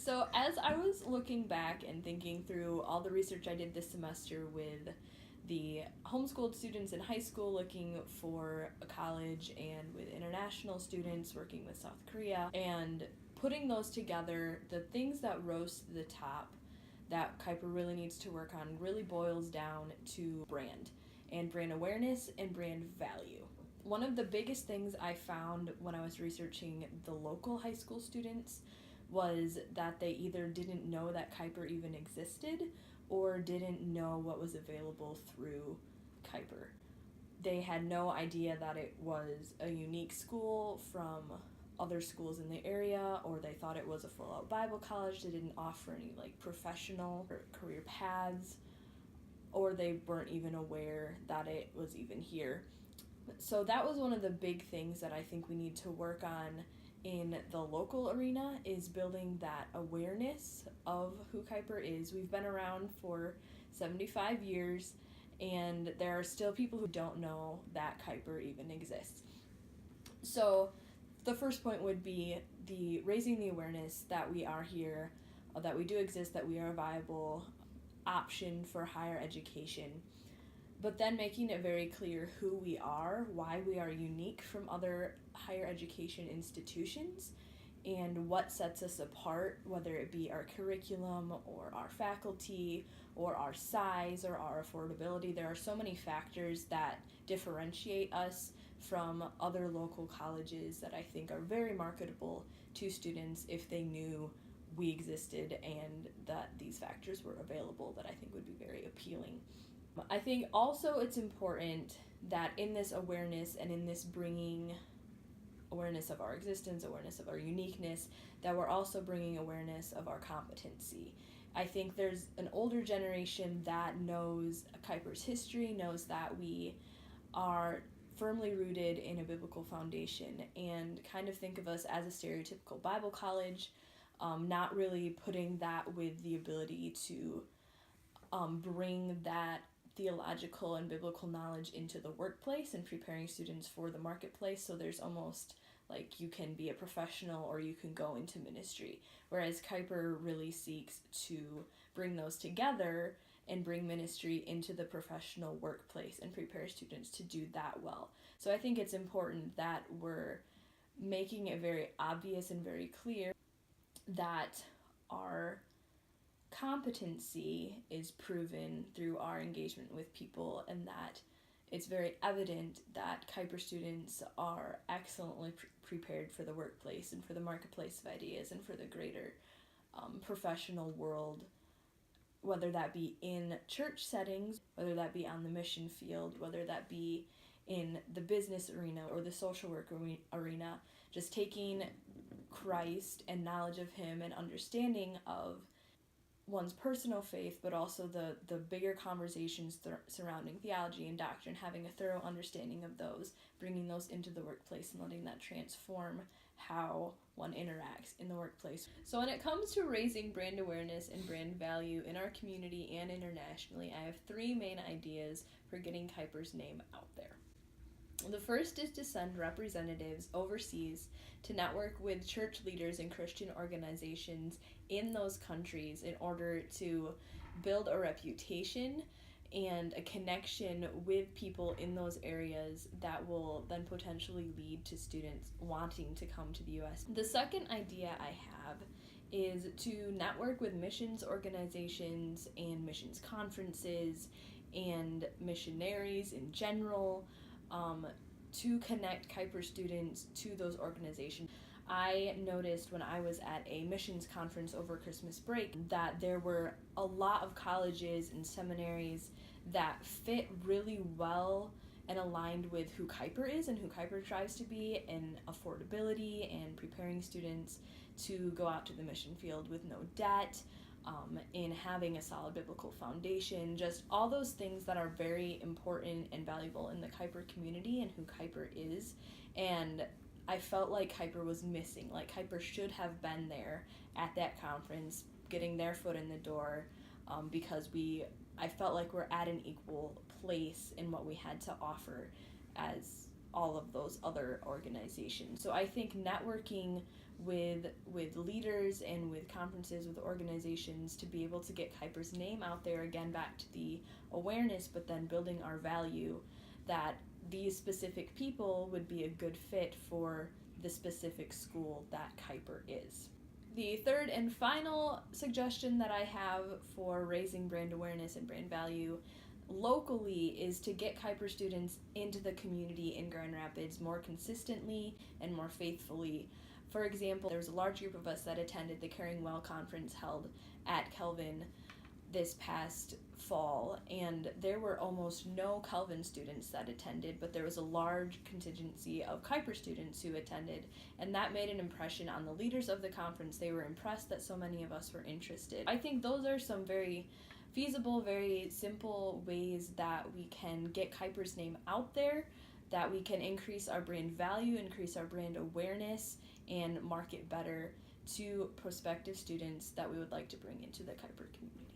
So as I was looking back and thinking through all the research I did this semester with the homeschooled students in high school looking for a college and with international students working with South Korea and putting those together, the things that rose to the top that Kuiper really needs to work on really boils down to brand and brand awareness and brand value. One of the biggest things I found when I was researching the local high school students was that they either didn't know that Kuiper even existed or didn't know what was available through Kuiper. They had no idea that it was a unique school from other schools in the area, or they thought it was a full-out Bible college that didn't offer any professional or career paths, or they weren't even aware that it was even here. So that was one of the big things that I think we need to work on in the local arena, is building that awareness of who Kuiper is. We've been around for 75 years, and there are still people who don't know that Kuiper even exists. So the first point would be raising the awareness that we are here, that we do exist, that we are a viable option for higher education, but then making it very clear who we are, why we are unique from other higher education institutions, and what sets us apart, whether it be our curriculum or our faculty or our size or our affordability. There are so many factors that differentiate us from other local colleges that I think are very marketable to students if they knew we existed and that these factors were available, that I think would be very appealing. I think also it's important that in this awareness and in this bringing awareness of our existence, awareness of our uniqueness, that we're also bringing awareness of our competency. I think there's an older generation that knows Kuiper's history, knows that we are firmly rooted in a biblical foundation, and kind of think of us as a stereotypical Bible college, not really putting that with the ability to bring that theological and biblical knowledge into the workplace and preparing students for the marketplace. So there's almost like you can be a professional or you can go into ministry, whereas Kuiper really seeks to bring those together and bring ministry into the professional workplace and prepare students to do that well. So I think it's important that we're making it very obvious and very clear that our competency is proven through our engagement with people, and that it's very evident that Kuiper students are excellently prepared for the workplace and for the marketplace of ideas and for the greater professional world, whether that be in church settings, whether that be on the mission field, whether that be in the business arena or the social work arena. Just taking Christ and knowledge of him and understanding of one's personal faith, but also the bigger conversations surrounding theology and doctrine, having a thorough understanding of those, bringing those into the workplace and letting that transform how one interacts in the workplace. So when it comes to raising brand awareness and brand value in our community and internationally, I have three main ideas for getting Kuiper's name out there. The first is to send representatives overseas to network with church leaders and Christian organizations in those countries in order to build a reputation and a connection with people in those areas that will then potentially lead to students wanting to come to the U.S. The second idea I have is to network with missions organizations and missions conferences and missionaries in general, to connect Kuiper students to those organizations. I noticed when I was at a missions conference over Christmas break that there were a lot of colleges and seminaries that fit really well and aligned with who Kuiper is and who Kuiper tries to be, and affordability and preparing students to go out to the mission field with no debt, in having a solid biblical foundation, just all those things that are very important and valuable in the Kuiper community and who Kuiper is. And I felt like Kuiper was missing, like Kuiper should have been there at that conference, getting their foot in the door, because I felt like we're at an equal place in what we had to offer as all of those other organizations. So I think networking with leaders and with conferences, with organizations, to be able to get Kuiper's name out there, again back to the awareness, but then building our value that these specific people would be a good fit for the specific school that Kuiper is. The third and final suggestion that I have for raising brand awareness and brand value locally is to get Kuiper students into the community in Grand Rapids more consistently and more faithfully. For example, there was a large group of us that attended the Caring Well conference held at Kelvin this past fall, and there were almost no Kelvin students that attended, but there was a large contingency of Kuiper students who attended, and that made an impression on the leaders of the conference. They were impressed that so many of us were interested. I think those are some very feasible, very simple ways that we can get Kuiper's name out there, that we can increase our brand value, increase our brand awareness, and market better to prospective students that we would like to bring into the Kuiper community.